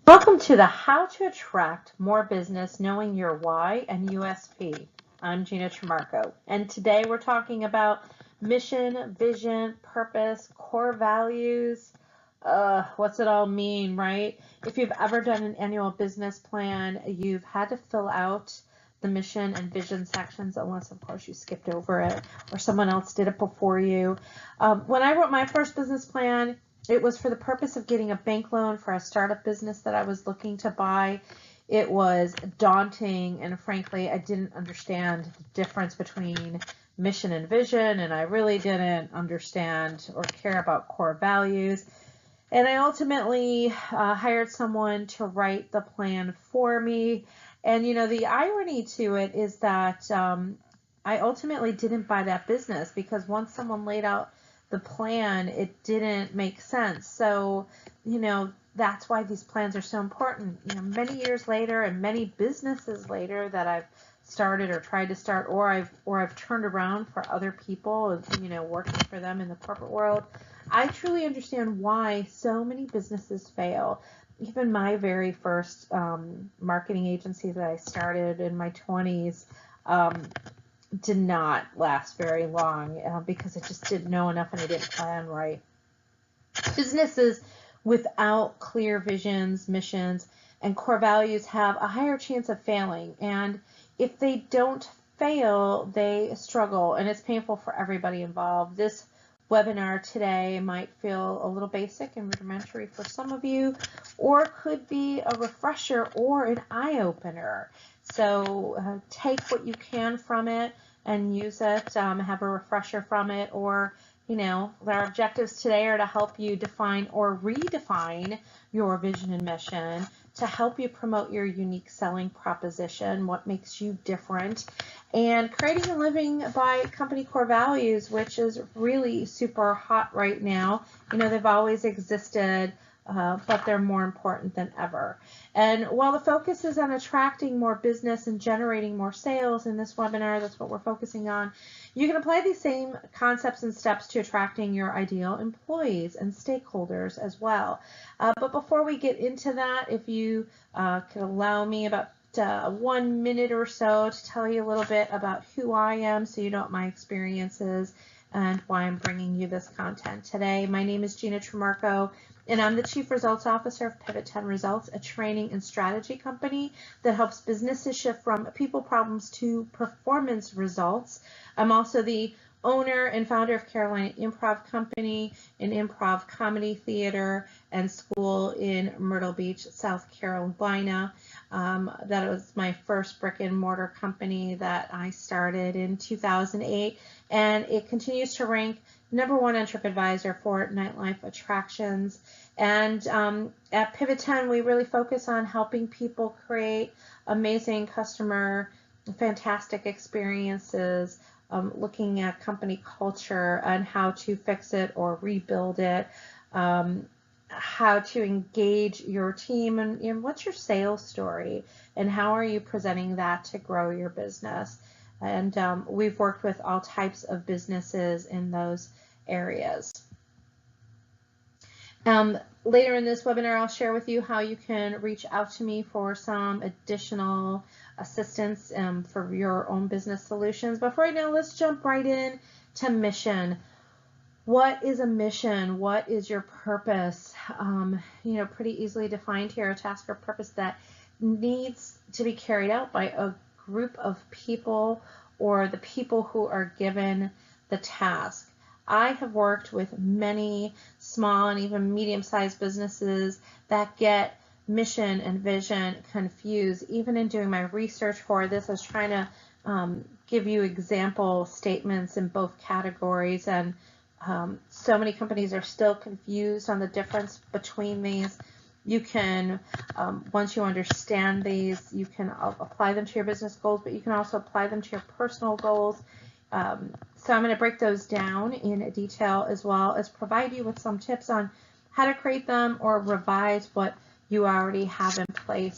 Welcome to the How to Attract More Business Knowing Your Why and USP. I'm Gina Trimarco, and today we're talking about mission, vision, purpose, core values. What's it all mean, right? If you've ever done an annual business plan, you've had to fill out the mission and vision sections, unless, of course, you skipped over it or someone else did it before you. When I wrote my first business plan, it was for the purpose of getting a bank loan for a startup business that I was looking to buy. It was daunting, and frankly, I didn't understand the difference between mission and vision, and I really didn't understand or care about core values. And I ultimately hired someone to write the plan for me. And the irony to it is that I ultimately didn't buy that business because once someone laid out the plan, it didn't make sense. So, that's why these plans are so important. Many years later and many businesses later that I've started or tried to start, or I've turned around for other people, working for them in the corporate world, I truly understand why so many businesses fail. Even my very first marketing agency that I started in my 20s, did not last very long because I just didn't know enough and I didn't plan right. Businesses without clear visions, missions, and core values have a higher chance of failing. And if they don't fail, they struggle, and it's painful for everybody involved. This webinar today might feel a little basic and rudimentary for some of you, or could be a refresher or an eye-opener. So take what you can from it and use it, have a refresher from it, or our objectives today are to help you define or redefine your vision and mission, to help you promote your unique selling proposition, what makes you different, and creating a living by company core values, which is really super hot right now. They've always existed, but they're more important than ever. And while the focus is on attracting more business and generating more sales in this webinar, that's what we're focusing on, you can apply these same concepts and steps to attracting your ideal employees and stakeholders as well. But before we get into that, if you could allow me about 1 minute or so to tell you a little bit about who I am so you know what my experience is and why I'm bringing you this content today. My name is Gina Trimarco, and I'm the Chief Results Officer of Pivot 10 Results, a training and strategy company that helps businesses shift from people problems to performance results. I'm also the owner and founder of Carolina Improv Company, an improv comedy theater and school in Myrtle Beach, South Carolina. That was my first brick and mortar company that I started in 2008, and it continues to rank #1 on TripAdvisor for nightlife attractions. And at Pivot 10, we really focus on helping people create amazing customer, fantastic experiences, looking at company culture and how to fix it or rebuild it, how to engage your team, and what's your sales story, and how are you presenting that to grow your business. And we've worked with all types of businesses in those areas. Later in this webinar, I'll share with you how you can reach out to me for some additional assistance for your own business solutions. But for right now, let's jump right in to mission. What is a mission? What is your purpose? Pretty easily defined here, a task or purpose that needs to be carried out by a group of people or the people who are given the task. I have worked with many small and even medium-sized businesses that get mission and vision confused. Even in doing my research for this, I was trying to give you example statements in both categories, and so many companies are still confused on the difference between these. You can, once you understand these, you can apply them to your business goals, but you can also apply them to your personal goals. So I'm going to break those down in detail, as well as provide you with some tips on how to create them or revise what you already have in place.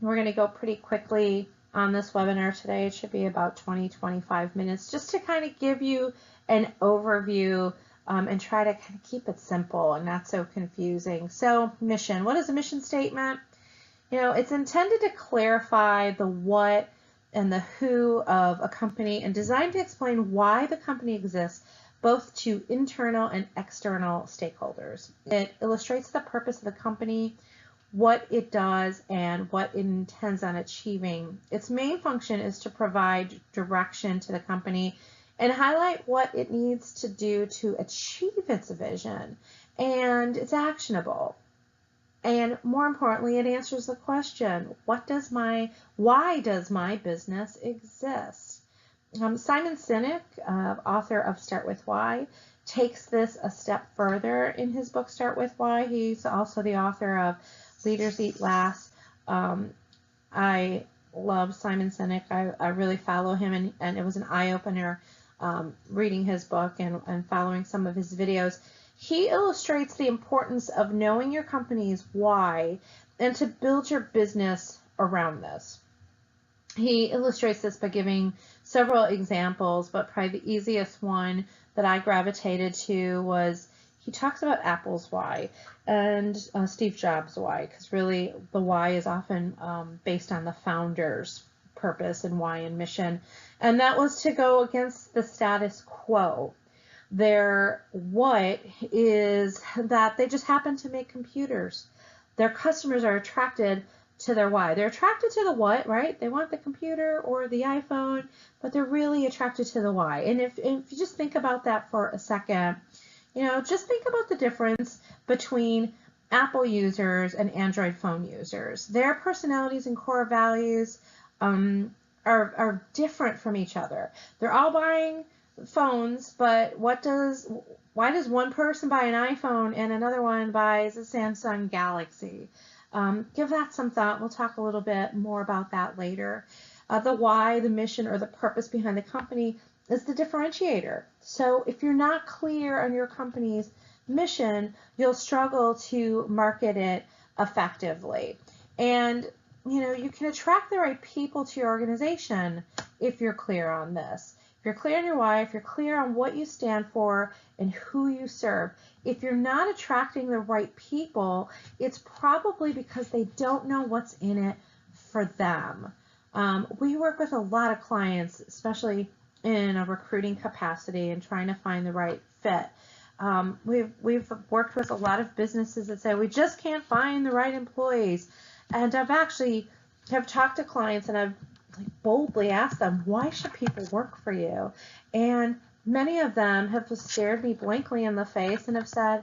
We're going to go pretty quickly on this webinar today. It should be about 20-25 minutes, just to kind of give you an overview and try to kind of keep it simple and not so confusing. So mission, what is a mission statement? It's intended to clarify the what and the who of a company and designed to explain why the company exists both to internal and external stakeholders. It illustrates the purpose of the company, what it does, and what it intends on achieving. Its main function is to provide direction to the company and highlight what it needs to do to achieve its vision, and it's actionable. And more importantly, it answers the question, why does my business exist? Simon Sinek, author of Start With Why, takes this a step further in his book Start With Why. He's also the author of Leaders Eat Last. I love Simon Sinek. I really follow him, and it was an eye-opener reading his book and following some of his videos. He illustrates the importance of knowing your company's why and to build your business around this. He illustrates this by giving several examples, but probably the easiest one that I gravitated to was he talks about Apple's why and Steve Jobs' why, because really the why is often based on the founder's purpose and why and mission, and that was to go against the status quo. Their what is that they just happen to make computers. Their customers are attracted to their why. They're attracted to the what, right? They want the computer or the iPhone, but they're really attracted to the why. And if you just think about that for a second, just think about the difference between Apple users and Android phone users. Their personalities and core values are different from each other. They're all buying phones, but why does one person buy an iPhone and another one buys a Samsung Galaxy? Give that some thought. We'll talk a little bit more about that later. The why, the mission, or the purpose behind the company is the differentiator. So if you're not clear on your company's mission, you'll struggle to market it effectively. And you can attract the right people to your organization if you're clear on this. If you're clear on your why, if you're clear on what you stand for and who you serve, if you're not attracting the right people, it's probably because they don't know what's in it for them. We work with a lot of clients, especially in a recruiting capacity and trying to find the right fit. We've worked with a lot of businesses that say we just can't find the right employees. And I've actually talked to clients and I've boldly asked them, why should people work for you? And many of them have just stared me blankly in the face and have said,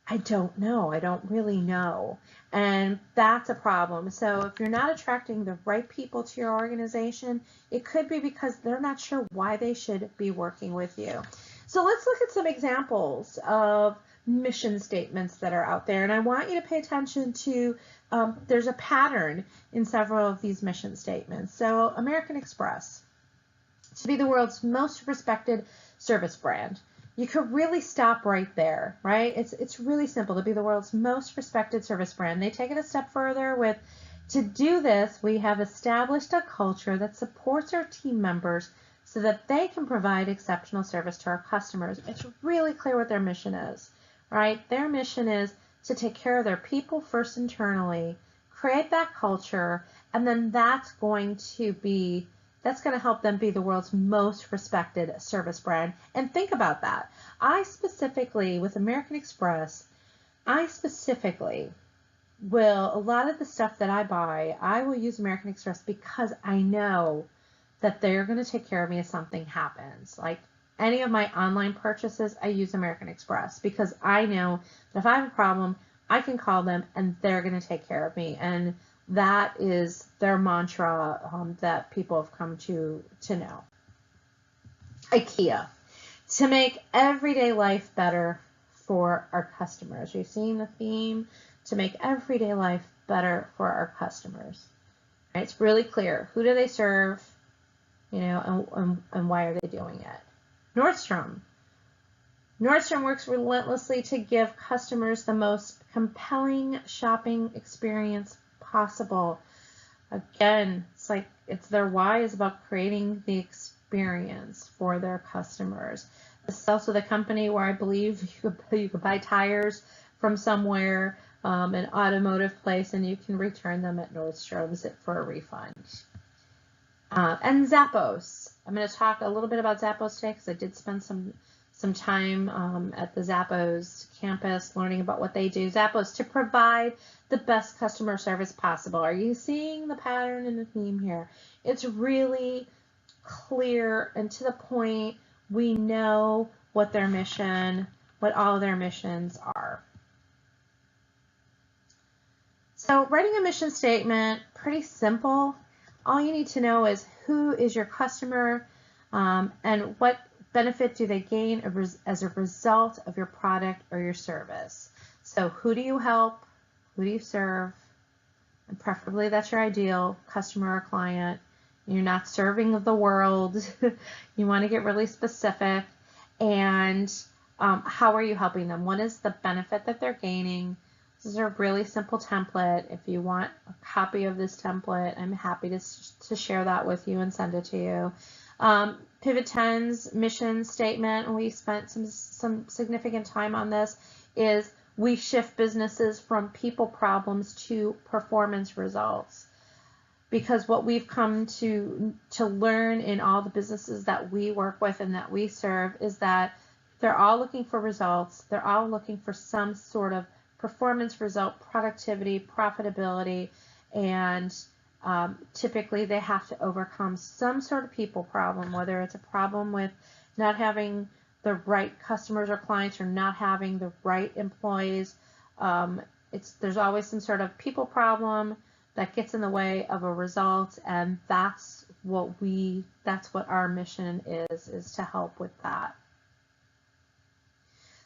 I don't know. I don't really know. And that's a problem. So if you're not attracting the right people to your organization, it could be because they're not sure why they should be working with you. So let's look at some examples of mission statements that are out there. And I want you to pay attention to, there's a pattern in several of these mission statements. So American Express, to be the world's most respected service brand. You could really stop right there, right? It's really simple to be the world's most respected service brand. They take it a step further with, to do this, we have established a culture that supports our team members so that they can provide exceptional service to our customers. It's really clear what their mission is, right? Their mission is to take care of their people first internally, create that culture, and then that's going to help them be the world's most respected service brand. And think about that. With American Express, a lot of the stuff that I buy, I will use American Express because I know that they're going to take care of me if something happens. Like any of my online purchases, I use American Express because I know that if I have a problem, I can call them and they're going to take care of me. And that is their mantra that people have come to know. IKEA, to make everyday life better for our customers. You're seeing the theme, to make everyday life better for our customers. Right? It's really clear. Who do they serve? And why are they doing it? Nordstrom works relentlessly to give customers the most compelling shopping experience possible. Again, it's their why is about creating the experience for their customers. This is also the company where I believe you could buy tires from somewhere an automotive place, and you can return them at Nordstrom's for a refund. And Zappos. I'm going to talk a little bit about Zappos today because I did spend some time at the Zappos campus learning about what they do. Zappos, to provide the best customer service possible. Are you seeing the pattern and the theme here? It's really clear and to the point. We know what their mission, what all their missions are. So writing a mission statement, pretty simple. All you need to know is who is your customer and what benefit do they gain as a result of your product or your service. So who do you help? Who do you serve? And preferably that's your ideal customer or client. You're not serving the world. You want to get really specific. And how are you helping them? What is the benefit that they're gaining? This is a really simple template. If you want a copy of this template, I'm happy to share that with you and send it to you. Pivot 10's mission statement, and we spent some significant time on this, is we shift businesses from people problems to performance results. Because what we've come to learn in all the businesses that we work with and that we serve is that they're all looking for results. They're all looking for some sort of performance result, productivity, profitability, and typically they have to overcome some sort of people problem, whether it's a problem with not having the right customers or clients or not having the right employees. There's always some sort of people problem that gets in the way of a result, and that's what our mission is to help with that.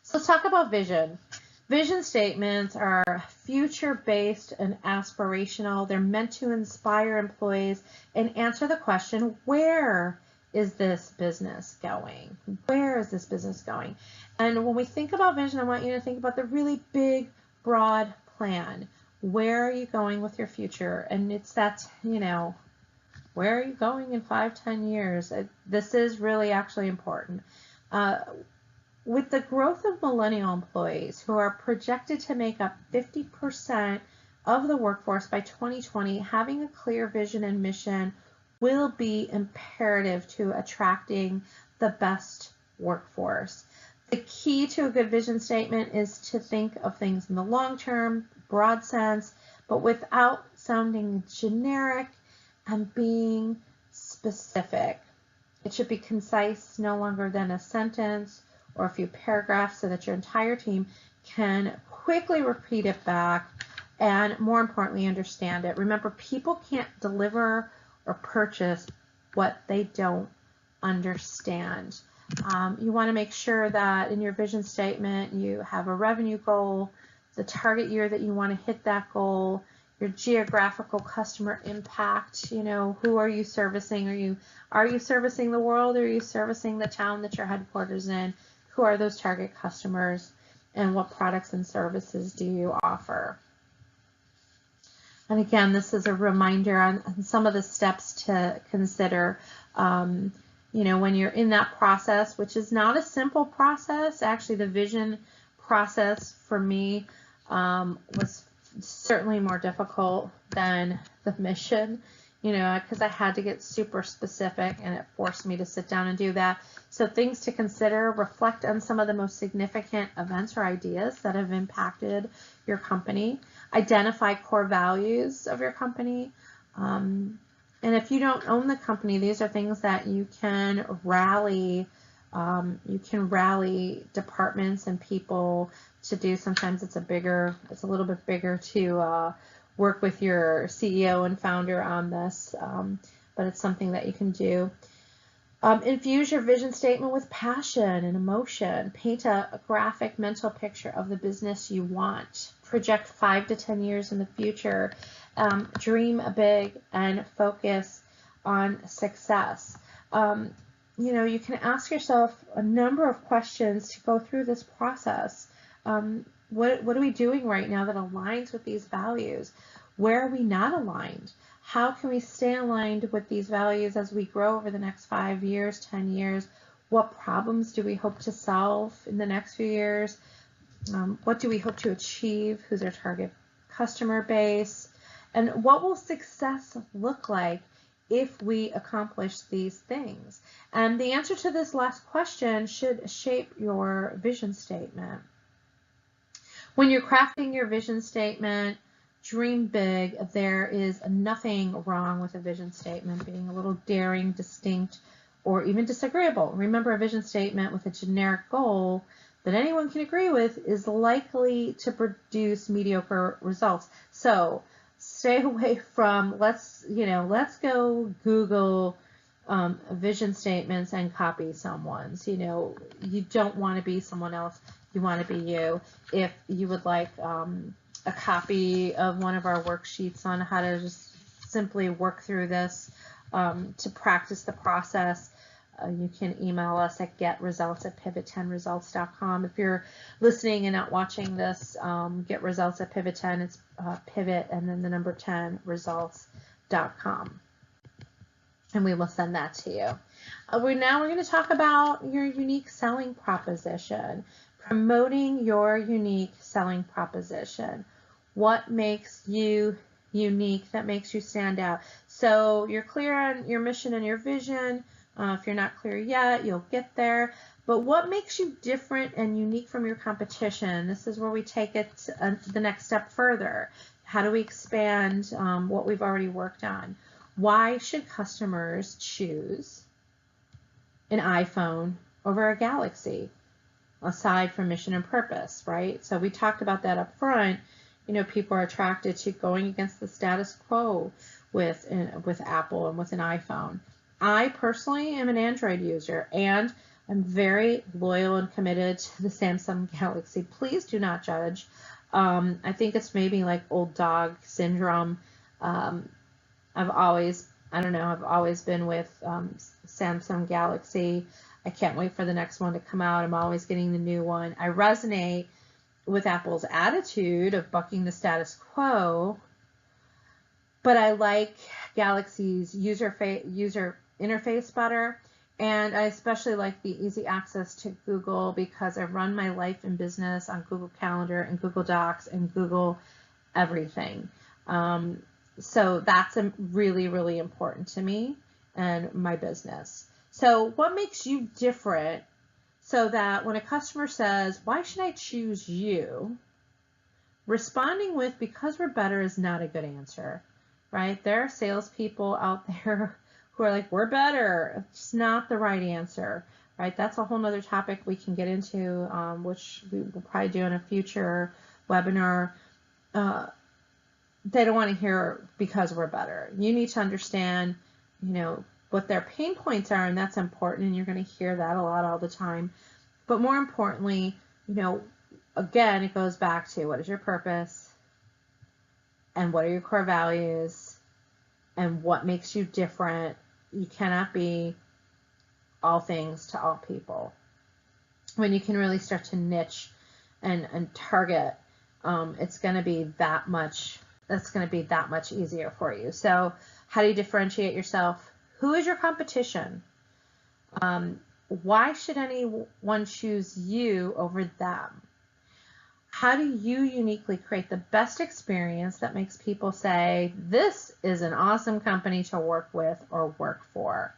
So let's talk about vision. Vision statements are future-based and aspirational. They're meant to inspire employees and answer the question, where is this business going? Where is this business going? And when we think about vision, I want you to think about the really big, broad plan. Where are you going with your future? And it's that, where are you going in 5-10 years? This is really actually important. With the growth of millennial employees who are projected to make up 50% of the workforce by 2020, having a clear vision and mission will be imperative to attracting the best workforce. The key to a good vision statement is to think of things in the long term, broad sense, but without sounding generic and being specific. It should be concise, no longer than a sentence or a few paragraphs, so that your entire team can quickly repeat it back and, more importantly, understand it. Remember, people can't deliver or purchase what they don't understand. You want to make sure that in your vision statement you have a revenue goal, the target year that you want to hit that goal, your geographical customer impact. Who are you servicing? Are you servicing the world, or are you servicing the town that your headquarters in? Who are those target customers, and what products and services do you offer? And again, this is a reminder on some of the steps to consider. When you're in that process, which is not a simple process. Actually, the vision process for me was certainly more difficult than the mission, because I had to get super specific, and it forced me to sit down and do that. So things to consider: reflect on some of the most significant events or ideas that have impacted your company. Identify core values of your company. And if you don't own the company, these are things that you can rally. You can rally departments and people to do. Sometimes it's a little bit bigger to work with your CEO and founder on this, but it's something that you can do. Infuse your vision statement with passion and emotion. Paint a graphic mental picture of the business you want. Project 5 to 10 years in the future. Dream big and focus on success. You can ask yourself a number of questions to go through this process. What are we doing right now that aligns with these values? Where are we not aligned? How can we stay aligned with these values as we grow over the next 5 years, 10 years? What problems do we hope to solve in the next few years? What do we hope to achieve? Who's our target customer base? And what will success look like if we accomplish these things? And the answer to this last question should shape your vision statement. When you're crafting your vision statement, dream big. There is nothing wrong with a vision statement being a little daring, distinct, or even disagreeable. Remember, a vision statement with a generic goal that anyone can agree with is likely to produce mediocre results. So stay away from, let's go Google vision statements and copy someone's. You don't want to be someone else. You want to be you. If you would like a copy of one of our worksheets on how to just simply work through this to practice the process, you can email us at getresults@pivot10results.com. If you're listening and not watching this, Get Results at Pivot 10, it's pivot and then the number 10 results.com. And we will send that to you. Now we're going to talk about your unique selling proposition. Promoting your unique selling proposition. What makes you unique, that makes you stand out? So you're clear on your mission and your vision. If you're not clear yet, you'll get there. But what makes you different and unique from your competition? This is where we take it the next step further. How do we expand what we've already worked on? Why should customers choose an iPhone over a Galaxy, aside from mission and purpose, right? So we talked about that up front. People are attracted to going against the status quo with Apple and with an iPhone. I personally am an Android user, and I'm very loyal and committed to the Samsung Galaxy. Please do not judge. I think it's maybe like old dog syndrome. I've always been with Samsung Galaxy. I can't wait for the next one to come out. I'm always getting the new one. I resonate with Apple's attitude of bucking the status quo, but I like Galaxy's user interface better, and I especially like the easy access to Google because I run my life and business on Google Calendar and Google Docs and Google everything. So that's really, really important to me and my business. So what makes you different so that when a customer says, why should I choose you? Responding with, because we're better is not a good answer, right? There are salespeople out there who are like, we're better. It's not the right answer, right? That's a whole nother topic we can get into, which we will probably do in a future webinar. They don't want to hear because we're better. You need to understand, what their pain points are, and that's important, and you're going to hear that a lot all the time. But more importantly, again, it goes back to what is your purpose and what are your core values and what makes you different. You cannot be all things to all people. When you can really start to niche and target, it's going to be that much easier for you. So how do you differentiate yourself? Who is your competition? Why should anyone choose you over them? How do you uniquely create the best experience that makes people say, this is an awesome company to work with or work for?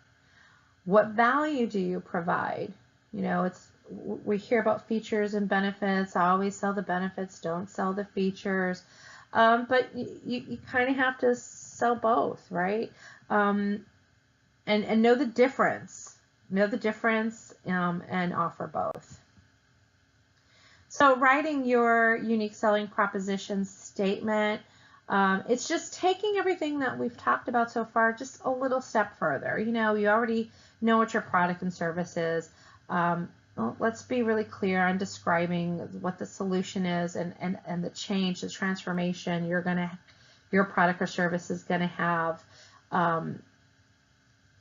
What value do you provide? We hear about features and benefits. I always sell the benefits, don't sell the features. But you kind of have to sell both, right? And know the difference. And offer both. So writing your unique selling proposition statement, it's just taking everything that we've talked about so far just a little step further. You already know what your product and service is. Well, let's be really clear on describing what the solution is and the change, the transformation your product or service is going to have.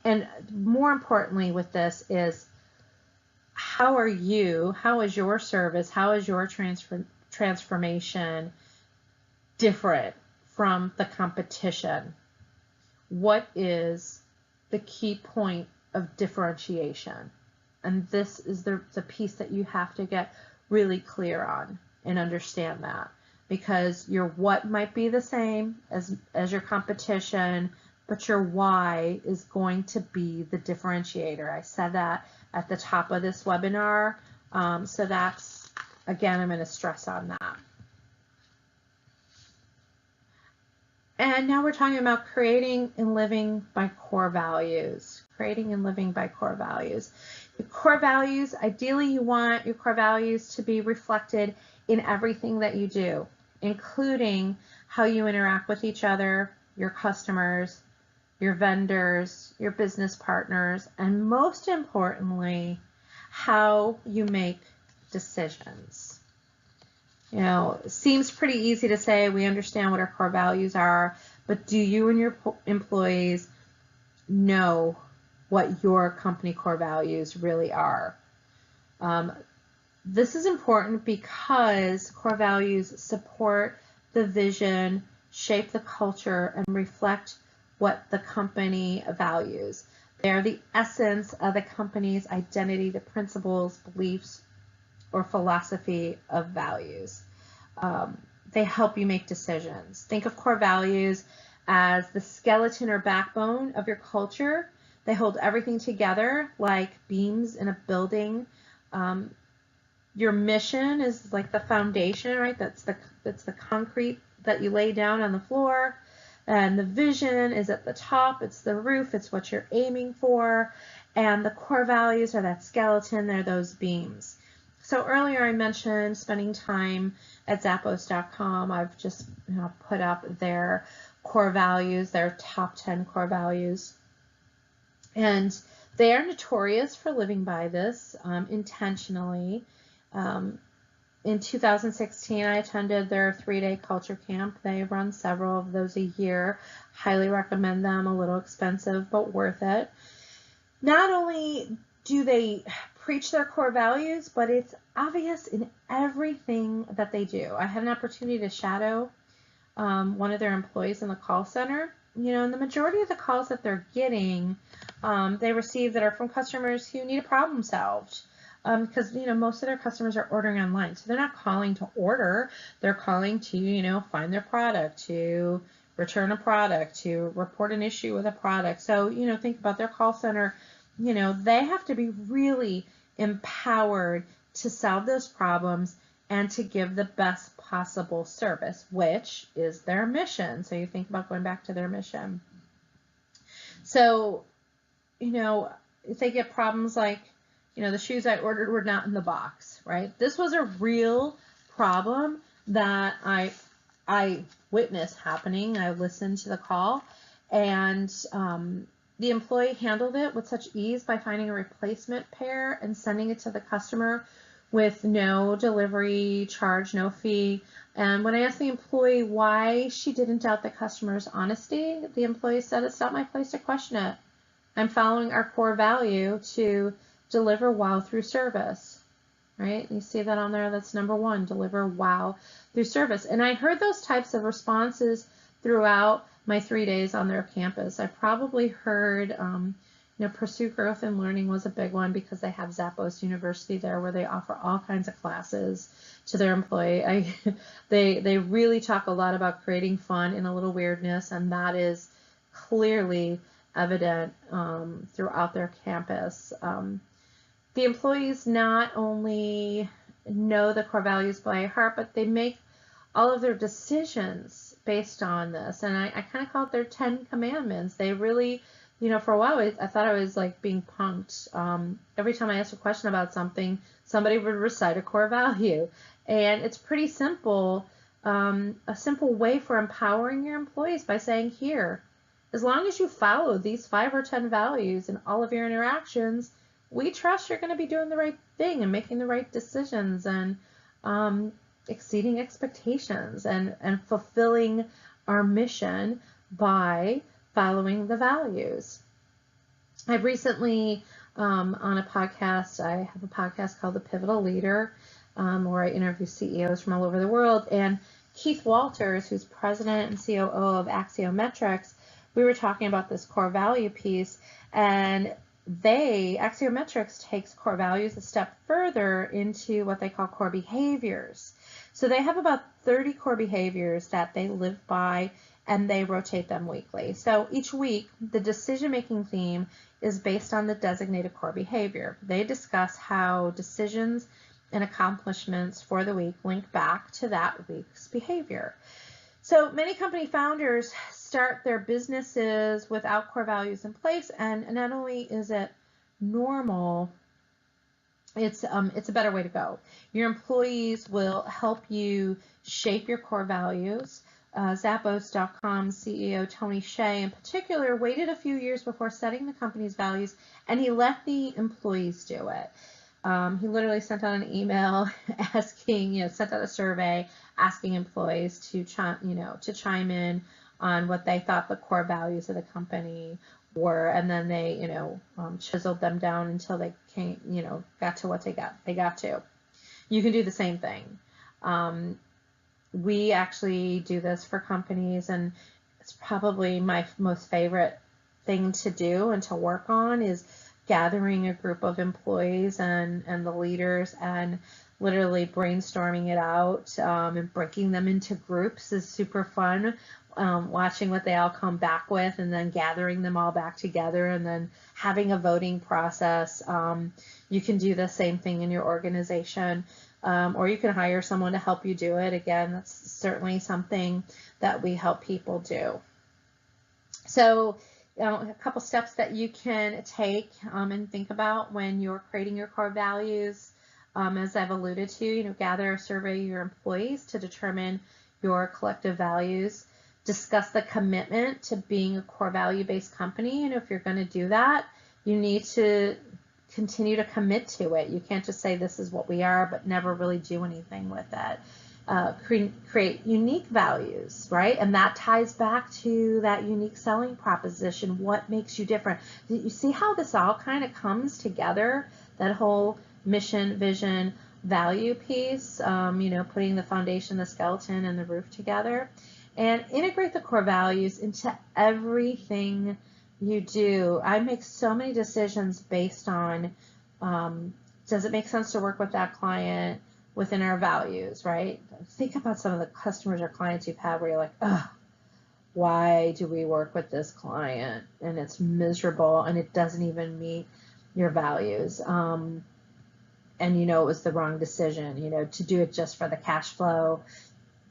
And more importantly with this is, how is your service, how is your transformation different from the competition? What is the key point of differentiation? And this is the piece that you have to get really clear on. and understand that, because your what might be the same as your competition, but your why is going to be the differentiator. I said that at the top of this webinar. So that's, again, I'm going to stress on that. And now we're talking about creating and living by core values. Creating and living by core values. Your core values, ideally you want your core values to be reflected in everything that you do, including how you interact with each other, your customers, your vendors, your business partners, and most importantly, how you make decisions. You know, it seems pretty easy to say we understand what our core values are, but do you and your employees know what your company core values really are? This is important because core values support the vision, shape the culture, and reflect what the company values. They are the essence of the company's identity, the principles, beliefs, or philosophy of values. They help you make decisions. Think of core values as the skeleton or backbone of your culture. They hold everything together like beams in a building. Your mission is like the foundation, right? That's the concrete that you lay down on the floor. And the vision is at the top. It's the roof. It's what you're aiming for. And the core values are that skeleton. They're those beams. So earlier I mentioned spending time at Zappos.com. I've just put up their core values, their top 10 core values. And they are notorious for living by this intentionally. In 2016, I attended their 3-day culture camp. They run several of those a year. Highly recommend them. A little expensive, but worth it. Not only do they preach their core values, but it's obvious in everything that they do. I had an opportunity to shadow one of their employees in the call center. You know, and the majority of the calls that they're getting, they receive that are from customers who need a problem solved. Because, you know, most of their customers are ordering online. So they're not calling to order. They're calling to, you know, find their product, to return a product, to report an issue with a product. So, you know, think about their call center. You know, they have to be really empowered to solve those problems and to give the best possible service, which is their mission. So you think about going back to their mission. So, you know, if they get problems like, you know, the shoes I ordered were not in the box, right? This was a real problem that I witnessed happening. I listened to the call, and the employee handled it with such ease by finding a replacement pair and sending it to the customer with no delivery charge, no fee. And when I asked the employee why she didn't doubt the customer's honesty, the employee said, "It's not my place to question it. I'm following our core value to deliver wow through service," right? You see that on there? That's number one, deliver wow through service. And I heard those types of responses throughout my 3 days on their campus. I probably heard, you know, pursue growth and learning was a big one because they have Zappos University there where they offer all kinds of classes to their employee. They really talk a lot about creating fun and a little weirdness, and that is clearly evident throughout their campus. The employees not only know the core values by heart, but they make all of their decisions based on this. And I kind of call it their 10 commandments. They really, you know, for a while I thought I was like being punked. Every time I asked a question about something, somebody would recite a core value. And it's pretty simple, a simple way for empowering your employees by saying, here, as long as you follow these 5 or 10 values in all of your interactions, we trust you're going to be doing the right thing and making the right decisions and exceeding expectations and fulfilling our mission by following the values. I've recently, on a podcast, I have a podcast called The Pivotal Leader, where I interview CEOs from all over the world. And Keith Walters, who's president and COO of Axiometrics, we were talking about this core value piece, and Axiometrics takes core values a step further into what they call core behaviors. So they have about 30 core behaviors that they live by, and they rotate them weekly. So each week, the decision-making theme is based on the designated core behavior. They discuss how decisions and accomplishments for the week link back to that week's behavior. So many company founders start their businesses without core values in place, and not only is it normal, it's a better way to go. Your employees will help you shape your core values. Zappos.com CEO Tony Hsieh in particular waited a few years before setting the company's values, and he let the employees do it. He literally sent out an email asking, sent out a survey asking employees to chime in on what they thought the core values of the company were, and then they, chiseled them down until they got to what they got to. You can do the same thing. We actually do this for companies, and it's probably my most favorite thing to do and to work on is gathering a group of employees and the leaders and literally brainstorming it out, and breaking them into groups is super fun. Watching what they all come back with and then gathering them all back together and then having a voting process. You can do the same thing in your organization, or you can hire someone to help you do it. Again, that's certainly something that we help people do. So a couple steps that you can take and think about when you're creating your core values. As I've alluded to, gather or survey your employees to determine your collective values. Discuss the commitment to being a core value-based company. If you're going to do that, you need to continue to commit to it. You can't just say this is what we are, but never really do anything with it. Create unique values, right? And that ties back to that unique selling proposition. What makes you different? You see how this all kind of comes together, that whole mission, vision, value piece, putting the foundation, the skeleton, and the roof together. And integrate the core values into everything you do. I make so many decisions based on, does it make sense to work with that client within our values, right? Think about some of the customers or clients you've had where you're like, ugh, why do we work with this client? And it's miserable and it doesn't even meet your values. And it was the wrong decision, to do it just for the cash flow.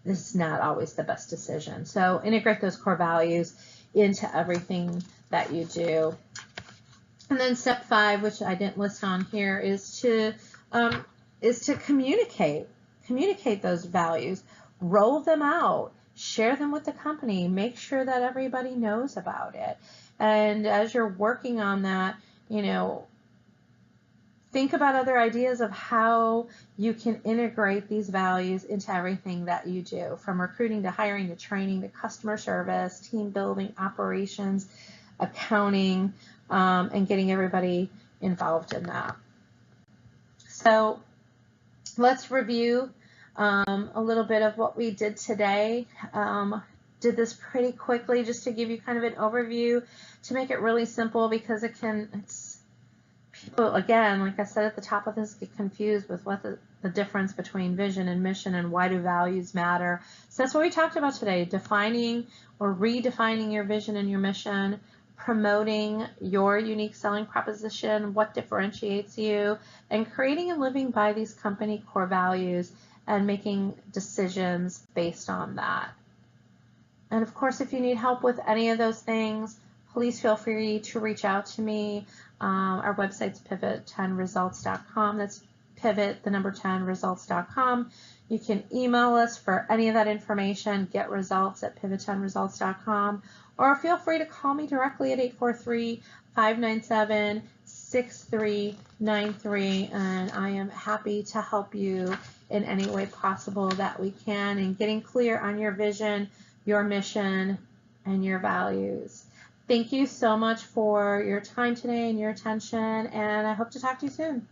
This is not always the best decision. So integrate those core values into everything that you do. And then step 5, which I didn't list on here, is to communicate those values, roll them out, share them with the company, make sure that everybody knows about it. And as you're working on that, think about other ideas of how you can integrate these values into everything that you do, from recruiting to hiring to training to customer service, team building, operations, accounting, and getting everybody involved in that. So let's review a little bit of what we did today. Did this pretty quickly just to give you kind of an overview to make it really simple, because people, again, like I said at the top of this, get confused with what the difference between vision and mission and why do values matter. So that's what we talked about today, defining or redefining your vision and your mission, promoting your unique selling proposition, what differentiates you, and creating and living by these company core values and making decisions based on that. And of course, if you need help with any of those things, please feel free to reach out to me. Our website's pivot10results.com. That's pivot, the number 10 results.com. You can email us for any of that information, getresults@pivot10results.com, or feel free to call me directly at 843-597-6393, and I am happy to help you in any way possible that we can in getting clear on your vision, your mission, and your values. Thank you so much for your time today and your attention, and I hope to talk to you soon.